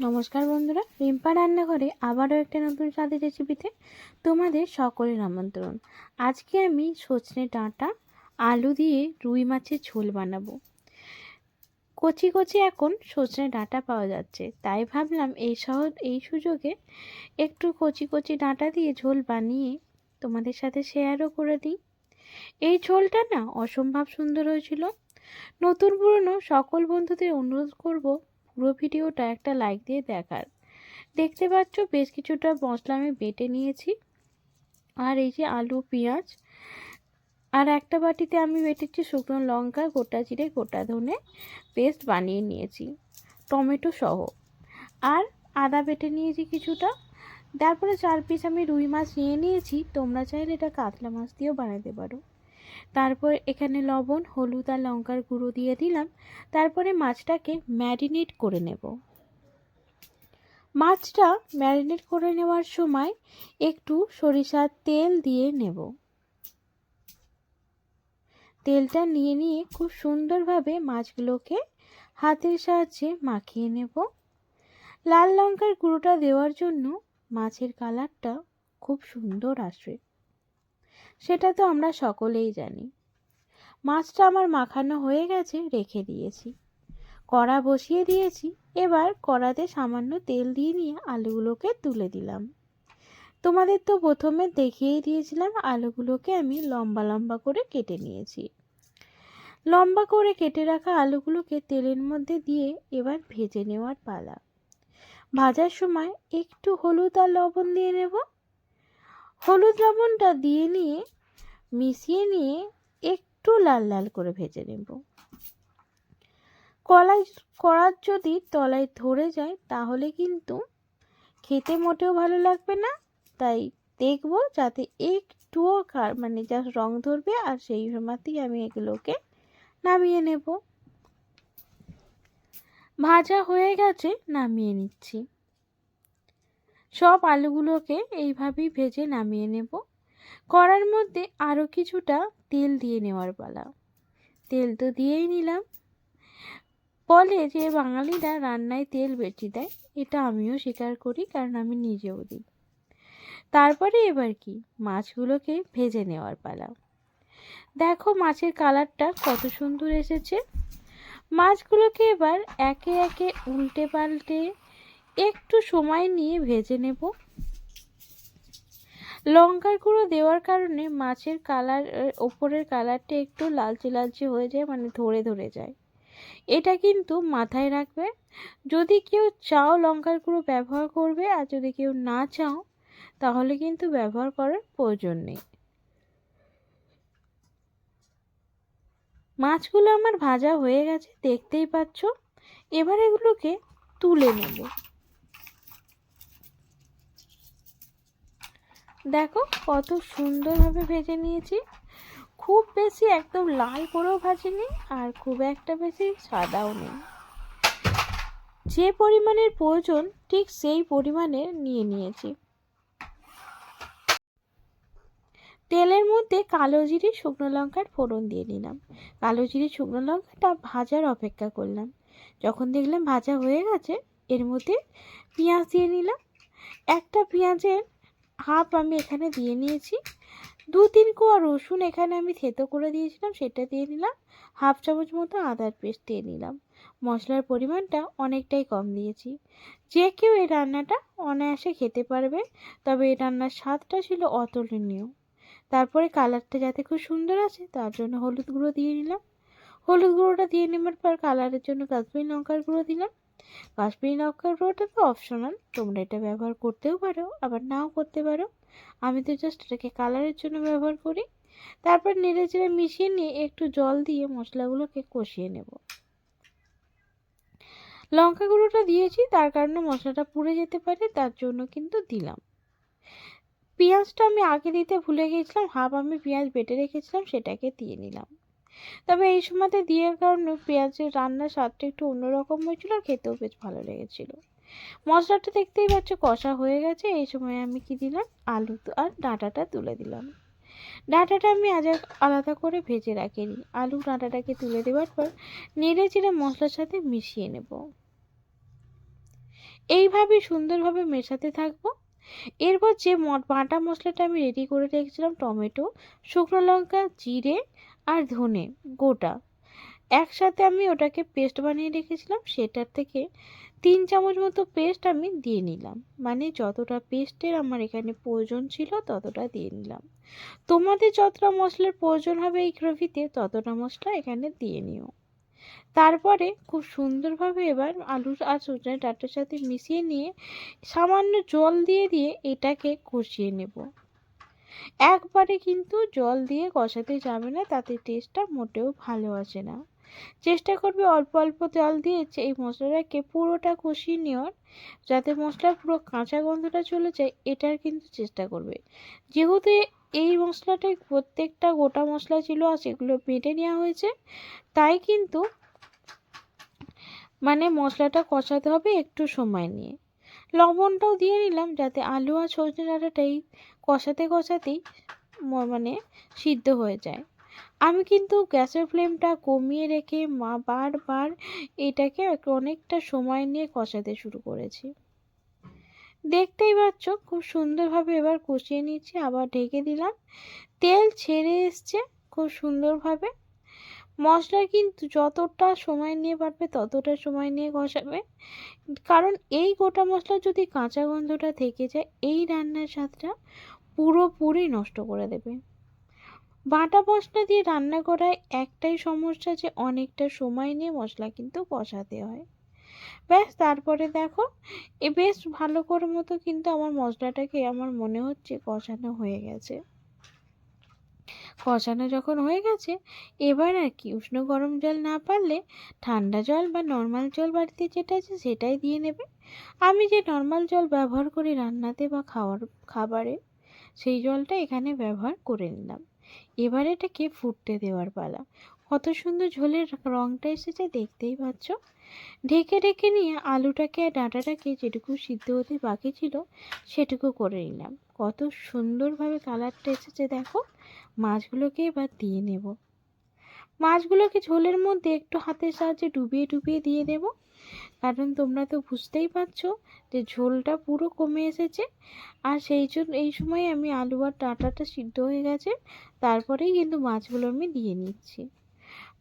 নমস্কার বন্ধুরা, রিম্পা রান্নাঘরে আবারও একটা নতুন স্বাদের রেসিপিতে তোমাদের সকলের আমন্ত্রণ। আজকে আমি সজনে ডাঁটা আলু দিয়ে রুই মাছের ঝোল বানাবো। কচি কচি এখন সজনে ডাঁটা পাওয়া যাচ্ছে, তাই ভাবলাম এই সুযোগে একটু কচি কচি ডাঁটা দিয়ে ঝোল বানিয়ে তোমাদের সাথে শেয়ারও করে দিই। এই ঝোলটা না অসম্ভব সুন্দর হয়েছিল। নতুন পুরনো সকল বন্ধুদের অনুরোধ করব পুরো ভিডিওটা একটা লাইক দিয়ে দেখার। দেখতে পাচ্ছ বেশ কিছুটা মশলা আমি বেটে নিয়েছি, আর এই যে আলু পেঁয়াজ, আর একটা বাটিতে আমি বেটেছি শুকনো লঙ্কা, গোটা জিরে, গোটা ধনে পেস্ট বানিয়ে নিয়েছি টমেটো সহ, আর আদা বেটে নিয়েছি কিছুটা। তারপরে 4 পিস আমি রুই মাছ নিয়ে নিয়েছি, তোমরা চাইলে এটা কাতলা মাছ দিয়েও বানাতে পারো। তারপর এখানে লবণ, হলুদ আর লঙ্কার গুঁড়ো দিয়ে দিলাম। তারপরে মাছটাকে ম্যারিনেট করে নেব। মাছটা ম্যারিনেট করে নেওয়ার সময় একটু সরিষার তেল দিয়ে নেব। তেলটা নিয়ে খুব সুন্দরভাবে মাছগুলোকে হাতের সাহায্যে মাখিয়ে নেব। লাল লঙ্কার গুঁড়োটা দেওয়ার জন্য মাছের কালারটা খুব সুন্দর আসবে, সেটা তো আমরা সকলেই জানি। মাছটা আমার মাখানো হয়ে গেছে, রেখে দিয়েছি। কড়া বসিয়ে দিয়েছি। এবার কড়াতে সামান্য তেল দিয়ে নিয়ে আলুগুলোকে তুলে দিলাম। তোমাদের তো প্রথমে দেখিয়েই দিয়েছিলাম, আলুগুলোকে আমি লম্বা লম্বা করে কেটে নিয়েছি। লম্বা করে কেটে রাখা আলুগুলোকে তেলের মধ্যে দিয়ে এবার ভেজে নেওয়ার পালা। ভাজার সময় একটু হলুদ আর লবণ দিয়ে নেব। হলুদ লবণটা দিয়ে নিয়ে মিশিয়ে নিয়ে একটু লাল লাল করে ভেজে নেব। কড়ার যদি তলায় ধরে যায় তাহলে কিন্তু খেতে মোটেও ভালো লাগবে না, তাই দেখব যাতে একটুও জাস্ট রং ধরবে, আর সেই সময়তেই আমি এগুলোকে নামিয়ে নেব। ভাজা হয়ে গেছে, নামিয়ে নিচ্ছি। সব আলুগুলোকে এইভাবেই ভেজে নামিয়ে নেব। কড়ার মধ্যে আরও কিছুটা তেল দিয়ে নেওয়ার পালা। তেল তো দিয়েই নিলাম। বলে যে বাঙালিরা রান্নায় তেল বেশি দেয়, এটা আমিও স্বীকার করি, কারণ আমি নিজেও দিই। তারপরে এবার কি মাছগুলোকে ভেজে নেওয়ার পালা। দেখো মাছের কালারটা কত সুন্দর এসেছে। মাছগুলোকে এবার একে একে উল্টে পাল্টে একটু সময় নিয়ে ভেজে নেব। লঙ্কার গুঁড়ো দেওয়ার কারণে মাছের কালার, ওপরের কালারটা একটু লালচে লালচে হয়ে যায়, ধরে ধরে যায়। এটা কিন্তু মাথায় রাখবে। যদি কেউ চাও লঙ্কার গুঁড়ো ব্যবহার করবে, আর যদি কেউ না চাও তাহলে কিন্তু ব্যবহার করার প্রয়োজন নেই। মাছগুলো আমার ভাজা হয়ে গেছে, দেখতেই পাচ্ছ। এবার এগুলোকে তুলে নেব। দেখো কত সুন্দরভাবে ভেজে নিয়েছি। খুব বেশি একদম লাল করেও ভাজিনি, আর খুব একটা বেশি সাদাও নেই। যে পরিমাণের প্রয়োজন ঠিক সেই পরিমাণে নিয়ে নিয়েছি। তেলের মধ্যে কালো জিরে, শুকনো লঙ্কার ফোড়ন দিয়ে নিলাম। কালো জিরে শুকনো লঙ্কাটা ভাজার অপেক্ষা করলাম। যখন দেখলাম ভাজা হয়ে গেছে, এর মধ্যে পেঁয়াজ দিয়ে নিলাম। একটা পেঁয়াজের হাফ আমি এখানে দিয়ে নিয়েছি। 2-3 কোয়া রসুন এখানে আমি থেতো করে দিয়েছিলাম, সেটা দিয়ে নিলাম। হাফ চামচ মতো আদার পেস্ট দিয়ে নিলাম। মশলার পরিমাণটা অনেকটাই কম দিয়েছি। যে কেউ এই রান্নাটা অনায়াসে খেতে পারবে, তবে এই রান্নার স্বাদটা ছিল অতুলনীয়। তারপরে কালারটা যাতে খুব সুন্দর আসে তার জন্য হলুদ গুঁড়ো দিয়ে নিলাম। হলুদ গুঁড়োটা দিয়ে নেবার পর কালারের জন্য কাশ্মীরি লঙ্কার গুঁড়ো দিলাম। কাশ্মীরি লঙ্কার গুঁড়োটা তো অপশনাল, তোমরা এটা ব্যবহার করতেও পারো আবার নাও করতে পারো। আমি তো জাস্ট এটাকে কালারের জন্য ব্যবহার করি। তারপর নেড়ে চেড়ে মিশিয়ে নিয়ে একটু জল দিয়ে মশলাগুলোকে কষিয়ে নেব। লঙ্কা গুঁড়োটা দিয়েছি তার কারণে মশলাটা পুড়ে যেতে পারে, তার জন্য কিন্তু দিলাম। পেঁয়াজটা আমি আগে দিতে ভুলে গিয়েছিলাম, হাফ আমি পেঁয়াজ বেটে রেখেছিলাম, সেটাকে দিয়ে নিলাম। তবে এই সময়তে দেওয়ার কারণে পেঁয়াজের রান্নার স্বাদটা একটু অন্যরকম হয়েছিল, আর খেতেও বেশ ভালো লেগেছিল। মশলাটা দেখতেই পাচ্ছ কষা হয়ে গেছে। এই সময় আমি কি দিলাম, আলু আর ডাঁটাটা তুলে দিলাম। ডাঁটাটা আমি আজ আলাদা করে ভেজে রাখিনি। আলু ডাঁটাটাকে তুলে দেওয়ার পর নেড়ে চেড়ে মশলার সাথে মিশিয়ে নেব। এইভাবে সুন্দরভাবে মেশাতে থাকবো। এরপর যে বাটা মশলাটা আমি রেডি করে রেখেছিলাম, টমেটো, শুকনো লঙ্কা, জিরে আর ধনে গোটা, একসাথে আমি ওটাকে পেস্ট বানিয়ে রেখেছিলাম, সেটার থেকে 3 চামচ মতো পেস্ট আমি দিয়ে নিলাম। মানে যতটা পেস্টের আমার এখানে প্রয়োজন ছিল ততটা দিয়ে নিলাম। তোমাদের যতটা মশলার প্রয়োজন হবে এই গ্রেভিতে ততটা মশলা এখানে দিয়ে নিও। তারপরে খুব সুন্দরভাবে এবার আলু আর সজনে ডাঁটার সাথে মিশিয়ে নিয়ে সামান্য জল দিয়ে দিয়ে এটাকে কষিয়ে নেব। একবারে কিন্তু জল দিয়ে কষাতে যাবে না, তাতে টেস্টটা মোটেও ভালো আসে না। চেষ্টা করবে অল্প অল্প জল দিয়ে এই মশলাটাকে পুরোটা কষিয়ে নেওয়ার, যাতে মশলার পুরো কাঁচা গন্ধটা চলে যায়, এটার কিন্তু চেষ্টা করবে। যেহেতু এই মশলাটাই প্রত্যেকটা গোটা মশলা ছিল আর সেগুলো বেটে নেওয়া হয়েছে, তাই কিন্তু মানে মশলাটা কষাতে হবে একটু সময় নিয়ে। লবণটাও দিয়ে নিলাম যাতে আলু আর সজনে ডাঁটাটাই কষাতে কষাতেই মানে সিদ্ধ হয়ে যায়। আমি কিন্তু গ্যাসের ফ্লেমটা কমিয়ে রেখে বারবার এটাকে অনেকটা সময় নিয়ে কষাতে শুরু করেছি। দেখতেই পাচ্ছ খুব সুন্দরভাবে এবার কষিয়ে নিচ্ছি, আবার ঢেকে দিলাম। তেল ছেড়ে এসছে খুব সুন্দরভাবে। মশলা কিন্তু যতটা সময় নিয়ে পারবে ততটা সময় নিয়ে কষাবে, কারণ এই গোটা মশলা যদি কাঁচা গন্ধটা থেকে যায় এই রান্নার স্বাদটা পুরোপুরি নষ্ট করে দেবে। বাটা মশলা দিয়ে রান্না করায় একটাই সমস্যা যে অনেকটা সময় নিয়ে মশলা কিন্তু কষাতে হয়। ব্যাস তারপরে দেখো বেশ ভালো করে মতো কিন্তু আমার মশলাটাকে আমার মনে হচ্ছে কষানো হয়ে গেছে। কষানো যখন হয়ে গেছে এবার আর কি উষ্ণ গরম জল না পারলে ঠান্ডা জল বা নর্মাল জল বাড়িতে যেটা আছে সেটাই দিয়ে নেবে। আমি যে নর্মাল জল ব্যবহার করি রান্নাতে বা খাবারে সেই জলটা এখানে ব্যবহার করে নিলাম। এবার এটাকে ফুটতে দেওয়ার পালা। কত সুন্দর ঝোলের রঙটা এসেছে দেখতেই পাচ্ছ। ঢেকে ঢেকে নিয়ে আলুটাকে আর ডাঁটাটাকে যেটুকু সিদ্ধ হতে বাকি ছিল সেটুকু করে নিলাম। কত সুন্দরভাবে কালারটা এসেছে দেখো। মাছগুলোকে এবার দিয়ে নেব। মাছগুলোকে ঝোলের মধ্যে একটু হাতের সাহায্যে ডুবিয়ে ডুবিয়ে দিয়ে দেব, কারণ তোমরা তো বুঝতেই পারছো যে ঝোলটা পুরো কমে এসেছে। আর সেই জন্য এই সময় আমি আলু আর ডাঁটাটা সিদ্ধ হয়ে গেছে, তারপরেই কিন্তু মাছগুলো আমি দিয়ে নিচ্ছি।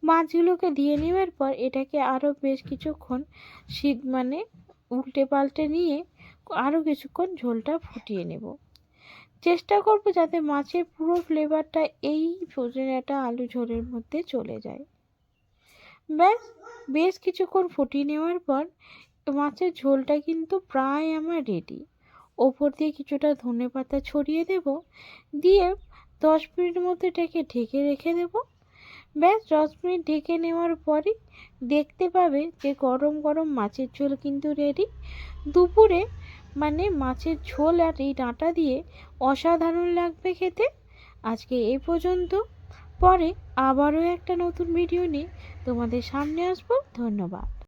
মাছগুলোকে দিয়ে নেওয়ার পর এটাকে আরও বেশ কিছুক্ষণ মানে উল্টে পাল্টে নিয়ে আরও কিছুক্ষণ ঝোলটা ফুটিয়ে নেব। চেষ্টা করব যাতে মাছের পুরো ফ্লেভারটা এই সজনে ডাঁটা আলু ঝোলের মধ্যে চলে যায়। ব্যাস বেশ কিছুক্ষণ ফুটিয়ে নেওয়ার পর মাছের ঝোলটা কিন্তু প্রায় আমার রেডি। ওপর দিয়ে কিছুটা ধনেপাতা ছড়িয়ে দেব, দিয়ে 10 মিনিট মতো এটাকে ঢেকে রেখে দেব। ব্যাস 10 মিনিট ঢেকে নেওয়ার পরই দেখতে পাবে যে গরম গরম মাছের ঝোল কিন্তু রেডি। দুপুরে মানে মাছের ঝোল আর এই ডাঁটা দিয়ে অসাধারণ লাগবে খেতে। আজকে এই পর্যন্ত, পরে আবারও একটা নতুন ভিডিও নিয়ে তোমাদের সামনে আসবো। ধন্যবাদ।